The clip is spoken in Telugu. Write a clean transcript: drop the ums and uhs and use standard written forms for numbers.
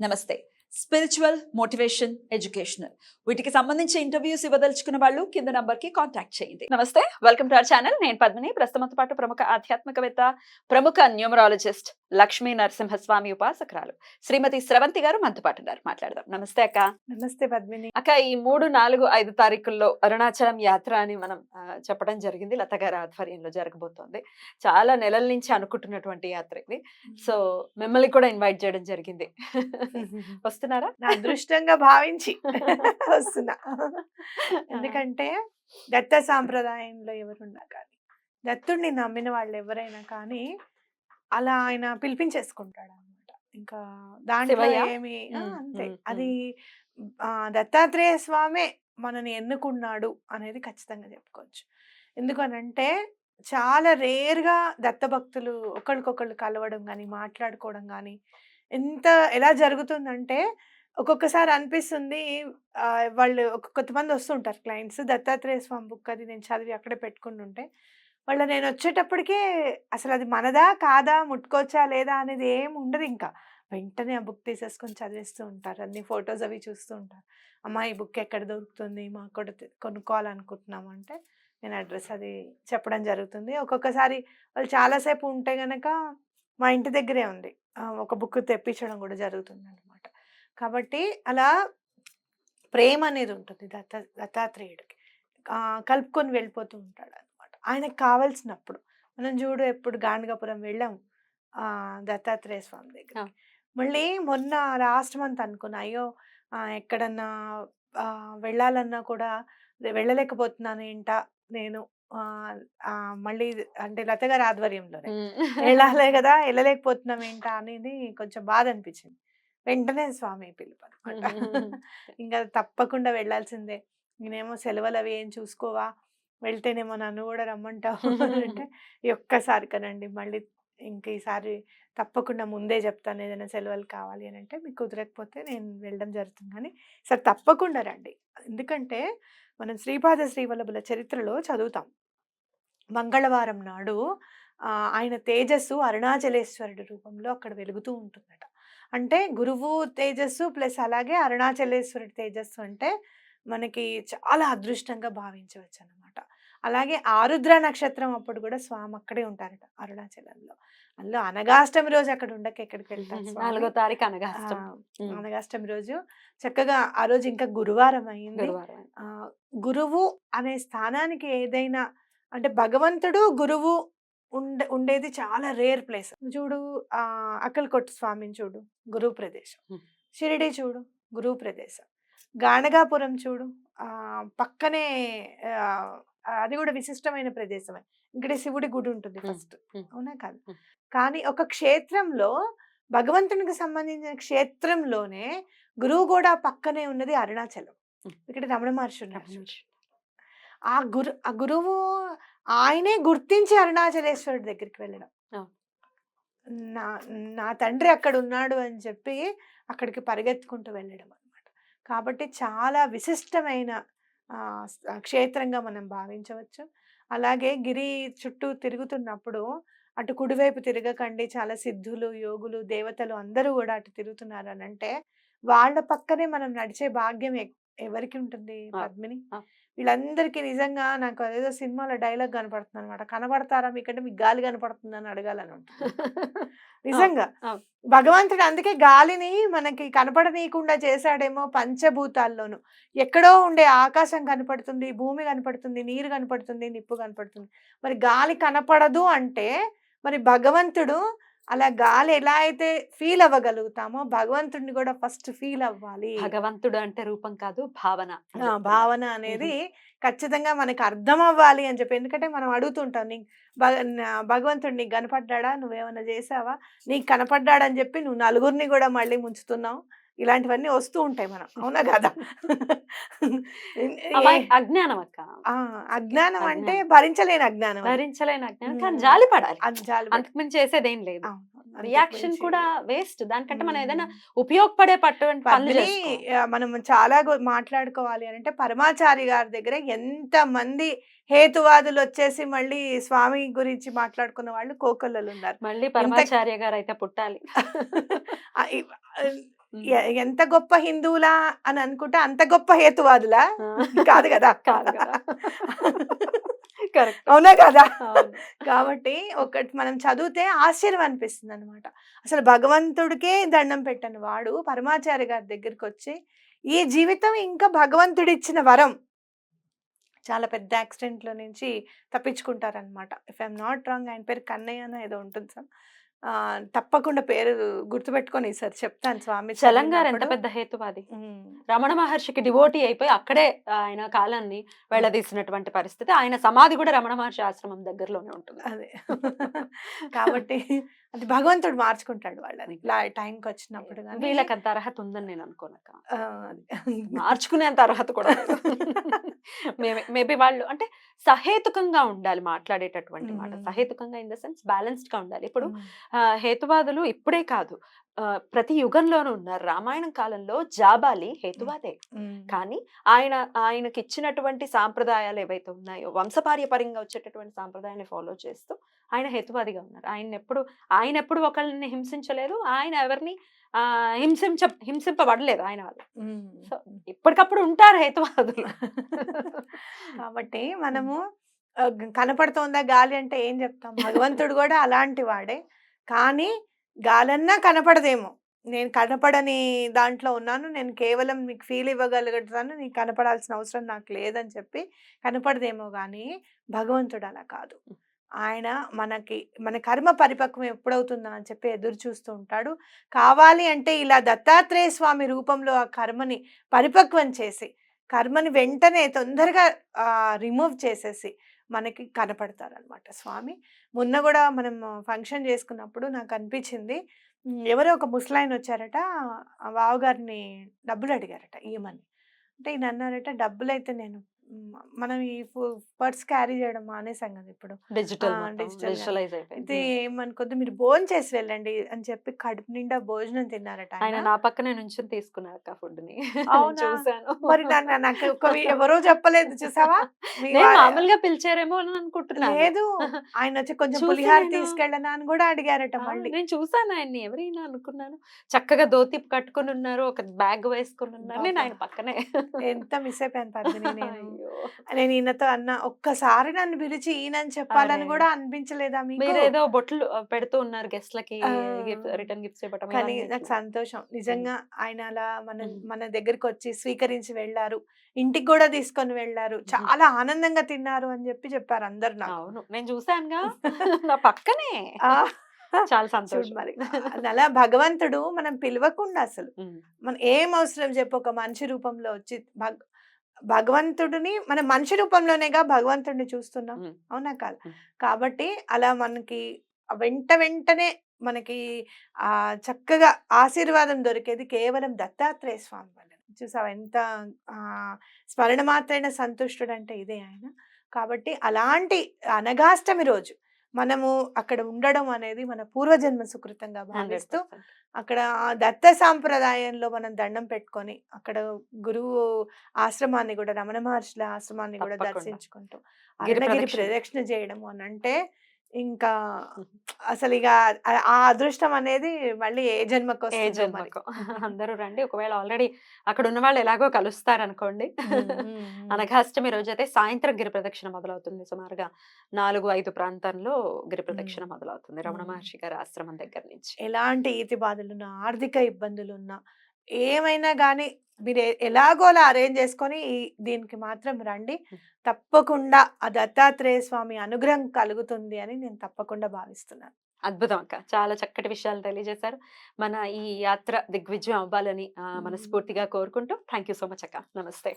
నమస్తే. స్పిరిచువల్, మోటివేషన్, ఎడ్యుకేషనల్ వీటికి సంబంధించి ఇంటర్వ్యూస్ ఇవ్వదలుచుకున్న వాళ్ళు కింద నంబర్ కి కాంటాక్ట్ చేయండి. నమస్తే, వెల్కమ్ టు అవర్ ఛానల్. నేను పద్మిని. ప్రస్తుతంతో పాటు ప్రముఖ ఆధ్యాత్మికవేత్త, ప్రముఖ న్యూమరాలజిస్ట్ లక్ష్మీ నరసింహస్వామి ఉపాసకురాలు శ్రీమతి స్రవంతి గారు మనతో పాటు ఉన్నారు. మాట్లాడదాం. నమస్తే అక్క. నమస్తే పద్మిని. అక్క, ఈ 3, 4, 5 తారీఖుల్లో అరుణాచలం యాత్ర అని మనం చెప్పడం జరిగింది. లత గారి ఆధ్వర్యంలో జరగబోతోంది. చాలా నెలల నుంచి అనుకుంటున్నటువంటి యాత్ర ఇది. సో మిమ్మల్ని కూడా ఇన్వైట్ చేయడం జరిగింది. వస్తున్నారా? నా అదృష్టంగా భావించి వస్తున్నా. ఎందుకంటే దత్త సాంప్రదాయంలో ఎవరున్నా కానీ, దత్తుడిని నమ్మిన వాళ్ళు ఎవరైనా కానీ అలా ఆయన పిలిపించేసుకుంటాడు అనమాట. ఇంకా దాంట్లో శివయ్య? ఏమి అంతే. ఉమ్, అది దత్తాత్రేయ స్వామే మనని ఎన్నుకున్నాడు అనేది ఖచ్చితంగా చెప్పుకోవచ్చు. ఎందుకనంటే చాలా రేర్గా దత్తభక్తులు ఒకళ్ళకొకళ్ళు కలవడం కానీ, మాట్లాడుకోవడం కానీ ఎలా జరుగుతుందంటే ఒక్కొక్కసారి అనిపిస్తుంది. వాళ్ళు కొంతమంది వస్తుంటారు క్లయింట్స్, దత్తాత్రేయ స్వామి బుక్ అది నేను చదివి అక్కడే పెట్టుకుని ఉంటే, నేను వచ్చేటప్పటికే అసలు అది మనదా కాదా, ముట్టుకోవచ్చా లేదా అనేది ఏమి ఉండదు. ఇంకా వెంటనే ఆ బుక్ తీసేసుకొని చదివేస్తూ ఉంటారు. అన్ని ఫొటోస్ అవి చూస్తూ ఉంటారు. అమ్మా ఈ బుక్ ఎక్కడ దొరుకుతుంది, మాకు కూడా కొనుక్కోవాలనుకుంటున్నాము అంటే నేను అడ్రస్ అది చెప్పడం జరుగుతుంది. ఒక్కొక్కసారి వాళ్ళు చాలాసేపు ఉంటే గనక మా ఇంటి దగ్గరే ఉంది, ఒక బుక్ తెప్పించడం కూడా జరుగుతుంది అనమాట. కాబట్టి అలా ప్రేమ అనేది ఉంటుంది దత్తాత్రేయుడికి. కలుపుకొని వెళ్ళిపోతూ ఉంటాడు అనమాట ఆయనకు కావాల్సినప్పుడు. మనం చూడు ఎప్పుడు గాండగాపురం వెళ్ళాము దత్తాత్రేయ స్వామి దగ్గర. మళ్ళీ మొన్న లాస్ట్ మంత్ అనుకున్నా, అయ్యో ఎక్కడన్నా వెళ్ళాలన్నా కూడా వెళ్ళలేకపోతున్నాను ఏంటా నేను. మళ్ళీ అంటే లత గారి ఆధ్వర్యంలోనే వెళ్ళాలే కదా, వెళ్ళలేకపోతున్నాం ఏంటా అనేది కొంచెం బాధ అనిపించింది. వెంటనే స్వామి పిలుపు అనమాట. ఇంకా తప్పకుండా వెళ్ళాల్సిందే. నేనేమో సెలవులు అవి ఏం చూసుకోవా, వెళ్తేనేమో నన్ను కూడా రమ్మంటావు అంటే ఈ ఒక్కసారి కనండి, మళ్ళీ ఇంక ఈసారి తప్పకుండా ముందే చెప్తాను ఏదైనా సెలవులు కావాలి అని అంటే, మీకు కుదరకపోతే నేను వెళ్ళడం జరుగుతుంది కానీ ఈసారి తప్పకుండా రండి. ఎందుకంటే మనం శ్రీపాద శ్రీవల్లభుల చరిత్రలో చదువుతాం, మంగళవారం నాడు ఆయన తేజస్సు అరుణాచలేశ్వరుడి రూపంలో అక్కడ వెలుగుతూ ఉంటుందట. అంటే గురువు తేజస్సు ప్లస్ అలాగే అరుణాచలేశ్వరుడి తేజస్సు అంటే మనకి చాలా అదృష్టంగా భావించవచ్చు అనమాట. అలాగే ఆరుద్ర నక్షత్రం అప్పుడు కూడా స్వామి అక్కడే ఉంటారట అరుణాచలంలో. అందులో అనగాష్టమి రోజు అక్కడ ఉండక ఎక్కడికి వెళ్తారు స్వామి? 4వ తారీఖు అనగాష్టమి. అనగాష్టమి రోజు చక్కగా ఆ రోజు ఇంకా గురువారం అయింది. గురువు అనే స్థానానికి ఏదైనా అంటే భగవంతుడు గురువు ఉండేది చాలా రేర్ ప్లేస్. చూడు అక్కలకొట్టు స్వామిని చూడు, గురువు ప్రదేశం. షిరిడి చూడు, గురువు ప్రదేశం. గాణగాపురం చూడు, పక్కనే అది కూడా విశిష్టమైన ప్రదేశమే. ఇక్కడ శివుడి గుడి ఉంటుంది ఫస్ట్, అవునా కాదు? కానీ ఒక క్షేత్రంలో భగవంతునికి సంబంధించిన క్షేత్రంలోనే గురువు కూడా పక్కనే ఉన్నది అరుణాచలం. ఇక్కడ రమణ మహర్షి ఉన్నారు. ఆ గురువు ఆయనే గుర్తించి అరుణాచలేశ్వరుడి దగ్గరికి వెళ్ళడం, నా తండ్రి అక్కడ ఉన్నాడు అని చెప్పి అక్కడికి పరిగెత్తుకుంటూ వెళ్ళడం అనమాట. కాబట్టి చాలా విశిష్టమైన క్షేత్రంగా మనం భావించవచ్చు. అలాగే గిరి చుట్టూ తిరుగుతున్నప్పుడు అటు కుడివైపు తిరగకండి, చాలా సిద్ధులు, యోగులు, దేవతలు అందరూ కూడా అటు తిరుగుతున్నారు అని అంటే వాళ్ళ పక్కనే మనం నడిచే భాగ్యం ఎవరికి ఉంటుంది పద్మిని? వీళ్ళందరికీ నిజంగా నాకు అదేదో సినిమాలో డైలాగ్ కనపడుతుంది అనమాట, కనబడతారా మీకంటే మీకు గాలి కనపడుతుందని అడగాలని ఉంటుంది నిజంగా. భగవంతుడు అందుకే గాలిని మనకి కనపడనీయకుండా చేశాడేమో పంచభూతాల్లోనూ. ఎక్కడో ఉండే ఆకాశం కనపడుతుంది, భూమి కనపడుతుంది, నీరు కనపడుతుంది, నిప్పు కనపడుతుంది. మరి గాలి కనపడదు అంటే మరి భగవంతుడు అలా గాలి ఎలా అయితే ఫీల్ అవ్వగలుగుతామో భగవంతుడిని కూడా ఫస్ట్ ఫీల్ అవ్వాలి. భగవంతుడు అంటే రూపం కాదు, భావన. భావన అనేది ఖచ్చితంగా మనకు అర్థం అవ్వాలి అని చెప్పి. ఎందుకంటే మనం అడుగుతుంటాం, భగవంతుడు నీకు కనపడ్డా, నువ్వేమన్నా చేసావా, నీకు కనపడ్డాడని చెప్పి నువ్వు నలుగురిని కూడా మళ్ళీ ముంచుతున్నావు. ఇలాంటివన్నీ వస్తూ ఉంటాయి మనం, అవునా కదా? అజ్ఞానం అక్క. అజ్ఞానం అంటే భరించలేని అజ్ఞానం, భరించలేని అజ్ఞానం. కానీ జాలి పడాలి, అంతకుమించి చేసేది ఏం లేదు. రియాక్షన్ కూడా వేస్ట్. దానికంటే మనం ఏదైనా ఉపయోగపడే మనం చాలా మాట్లాడుకోవాలి అని అంటే పరమాచారి గారి దగ్గర ఎంత మంది హేతువాదులు వచ్చేసి మళ్ళీ స్వామి గురించి మాట్లాడుకున్న వాళ్ళు కోకొల్లలు ఉన్నారు. మళ్ళీ పరమాచార్య గారు అయితే పుట్టాలి. ఎంత గొప్ప హిందువులా అని అనుకుంటే అంత గొప్ప హేతువాదులా కాదు కదా. కాదు కదా. కరెక్ట్. అవునా కదా. అవును. కాబట్టి ఒకటి మనం చదివితే ఆశ్చర్యం అనిపిస్తుంది అనమాట. అసలు భగవంతుడికే దండం పెట్టని వాడు పరమాచార్య గారి దగ్గరికి వచ్చి ఈ జీవితం ఇంకా భగవంతుడిచ్చిన వరం, చాలా పెద్ద యాక్సిడెంట్‌లో నుంచి తప్పించుకుంటారనమాట. If I am not wrong ఆయన పేరు కన్నయ్యనో ఏదో ఉంటుంది సార్. తప్పకుండా పేరు గుర్తుపెట్టుకొని ఈసారి చెప్తాను స్వామి చలం గారు ఎంత చదివినప్పుడు. పెద్ద హేతువాది. హ్మ్. రమణ మహర్షికి డివోటీ అయిపోయి అక్కడే ఆయన కాలాన్ని వెళ్ళదీసినటువంటి పరిస్థితి. ఆయన సమాధి కూడా రమణ మహర్షి ఆశ్రమం దగ్గరలోనే ఉంటుంది. అదే. కాబట్టి అది భగవంతుడు మార్చుకుంటాడు వాళ్ళని. టైంకి వచ్చినప్పుడు గాని. వీళ్ళకంత అర్హత ఉందని నేను అనుకోనక్క. అది. మార్చుకునేంత అర్హత కూడా లేదు. మేబీ వాళ్ళు అంటే సహేతుకంగా ఉండాలి మాట్లాడేటటువంటి మాట. హ్మ్. సహేతుకంగా ఇన్ ద సెన్స్ బ్యాలెన్స్డ్ గా ఉండాలి. ఇప్పుడు హ్మ్. హేతువాదులు ఇప్పుడే కాదు, ప్రతి యుగంలోనూ ఉన్నారు. రామాయణం కాలంలో జాబాలి హేతువాదే. హ్మ్. కానీ ఆయనకి ఇచ్చినటువంటి సాంప్రదాయాలు ఏవైతే ఉన్నాయో, వంశపార్యపర్యంగా వచ్చేటటువంటి సాంప్రదాయాన్ని ఫాలో చేస్తూ ఆయన హేతువాదిగా ఉన్నారు. ఆయన ఎప్పుడు ఒకళ్ళని హింసించలేదు. ఆయన ఎవరిని హింసింపబడలేదు ఆయన వాళ్ళు. హ్మ్. సో ఇప్పటికప్పుడు ఉంటారు హేతువాదులు. కాబట్టి మనము కనపడుతోందా గాలి అంటే ఏం చెప్తాం? భగవంతుడు కూడా అలాంటి వాడే. కానీ గాలన్నా కనపడదేమో. నేను కనపడని దాంట్లో ఉన్నాను. నేను కేవలం మీకు ఫీల్ ఇవ్వగలుగుతాను. నీకు కనపడాల్సిన అవసరం నాకు లేదని చెప్పి కనపడదేమో గానీ, భగవంతుడు అలా కాదు. ఆయన మన కర్మ పరిపక్వం ఎప్పుడవుతుందా అని చెప్పి ఎదురు చూస్తూ ఉంటాడు. కావాలి అంటే ఇలా దత్తాత్రేయ స్వామి రూపంలో ఆ కర్మని పరిపక్వం చేసి, కర్మని వెంటనే తొందరగా రిమూవ్ చేసేసి మనకి కనపడతారనమాట స్వామి. మొన్న గూడా మనం ఫంక్షన్ చేసుకున్నప్పుడు నాకనిపించింది. ఎవరో ఒక ముసలాయన వచ్చారట. ఆ బావగారిని డబ్బులు అడిగారట ఇయ్యమని. అంటే ఈయన అన్నారట, డబ్బులైతే నేను మనం ఈ పర్స్ క్యారీ చేయడం మానేసాం కదా ఇప్పుడు. డిజిటల్ మొత్తం డిజిటల్‌గా. డిజిటలైజ్ అయితే అయిపోయింది. ఏమనుకోద్దు, మీరు భోంచేసి వెళ్ళండి అని చెప్పి కడుపు నిండా భోజనం తిన్నారట ఆయన ఆయన. నా పక్కనే నుంచొని తీసుకున్నారు అక్క ఫుడ్ ని. నేను అవునా? చూసాను. మరి నాకు ఎవరో చెప్పలేదు చూసావా? మీ నేను వా మామూలుగా పిలిచారేమో అని అనుకుంటున్నాను. లేదు. ఆయనొచ్చి కొంచెం చూసా పులిహార నేను. తీసుకెళ్ళనా అని గూడా అడిగారట మళ్ళీ. నేను చూసాను ఆయన్ని. ఎవరైనా అనుకున్నాను. చక్కగా ధోతి కట్టుకొని ఉన్నారు. ఒక బ్యాగ్ వేసుకొని ఉన్నారు. నేను అబ్బబ్బా! ఆయన పక్కనే. ఎంత మిస్ అయిపోయాను పద్మిని నేను. అయ్యో! నేను ఈయనతో అన్నా, ఒక్కసారి నన్ను పిలిచి ఈయనని అరే! చెప్పాలని గూడా అనిపించలేదా మీకు? మీరేదో బొట్లు పెడుతూ ఉన్నారు గెస్ట్‌లకి, ఆ! రిటర్న్ గిఫ్ట్స్ ఇవ్వటం కానీ ఇవన్నీ నాకు ఇట్లా. సంతోషం. హ్మ్. నిజంగా ఆయన అలా హ్మ్. మన దగ్గరికొచ్చి స్వీకరించి వెళ్లారు. ఇంటికి గూడా తీసుకొని వెళ్లారు. హుహు. చాలా ఆనందంగా తిన్నారు అని చెప్పారు అందరూ నాకు. అవును. నేను చూసానుగా. నా పక్కనే. ఆ! చాలా చూడు సంతోషం. మరి. అలా భగవంతుడు మనం పిలవకుండా అసలు. హ్మ్. మనం ఏం అవసరం చెప్పు, ఒక మనిషి రూపంలో వచ్చి భగవంతుడిని మనం మనిషి రూపంలోనేగా భగవంతుడిని చూస్తున్నాం. హ్మ్. అవునా కాదా? హ్మ్. కాబట్టి అలా మనకి వెంటనే మనకి చక్కగా ఆశీర్వాదం దొరికేది కేవలం దత్తాత్రేయ స్వామి వల్లనే. చూసావా ఎంత స్మరణ మాత్రైన సంతుష్టుడంటే ఇదే ఆయన. కాబట్టి అలాంటి అనగాష్టమి రోజు మనము అక్కడ ఉండడం అనేది మన పూర్వజన్మ సుకృతంగా భావిస్తూ, 100%. అక్కడ ఆ దత్త సాంప్రదాయంలో మనం దండం పెట్టుకొని, అక్కడ గురువు ఆశ్రమాన్ని గూడా, రమణ మహర్షుల ఆశ్రమాన్ని గూడా తప్పకుండా. దర్శించుకుంటూ, గిరి అరుణగిరి ప్రదక్షిణ. ప్రదక్షిణ చేయడము అనంటే, ఇంకా హుహు. అసలిగ ఆ అదృష్టం అనేది మళ్ళీ ఏ ఏ జన్మకొస్తుందో మరి. జన్మకో. అందరూ రండి. ఒకవేళ ఆల్రెడీ అక్కడున్న వాళ్ళు ఎలాగో కలుస్తారనుకోండి. హ్మ్. హ్మ్. హ్మ్. అనఘాష్టమి రోజైతే సాయంత్రం గిరి ప్రదక్షిణ మొదలవుతుంది. సుమారుగా 4, 5 ప్రాంతంలో గిరి హ్మ్. ప్రదక్షిణ మొదలవుతుంది. రమణ హ్మ్. మహర్షి గారి ఆశ్రమం దగ్గర నుంచి. ఎలాంటి ఈతి బాధలున్నా, ఆర్థిక ఇబ్బందులున్నా, ఏమైనా గానీ మీరు ఎలాగోలా అరేంజ్ చేసుకొని దీనికి మాత్రం రండి. హ్మ్. తప్పకుండా ఆ దత్తాత్రేయ స్వామి అనుగ్రహం కలుగుతుంది అని నేను తప్పకుండా భావిస్తున్నాను. అద్భుతం అక్క. చాలా చక్కటి విషయాలు తెలియజేశారు. మన ఈ యాత్ర దిగ్విజయం అవ్వాలని హ్మ్. మనస్ఫూర్తిగా కోరుకుంటూ థాంక్ యూ సో మచ్ అక్క. నమస్తే.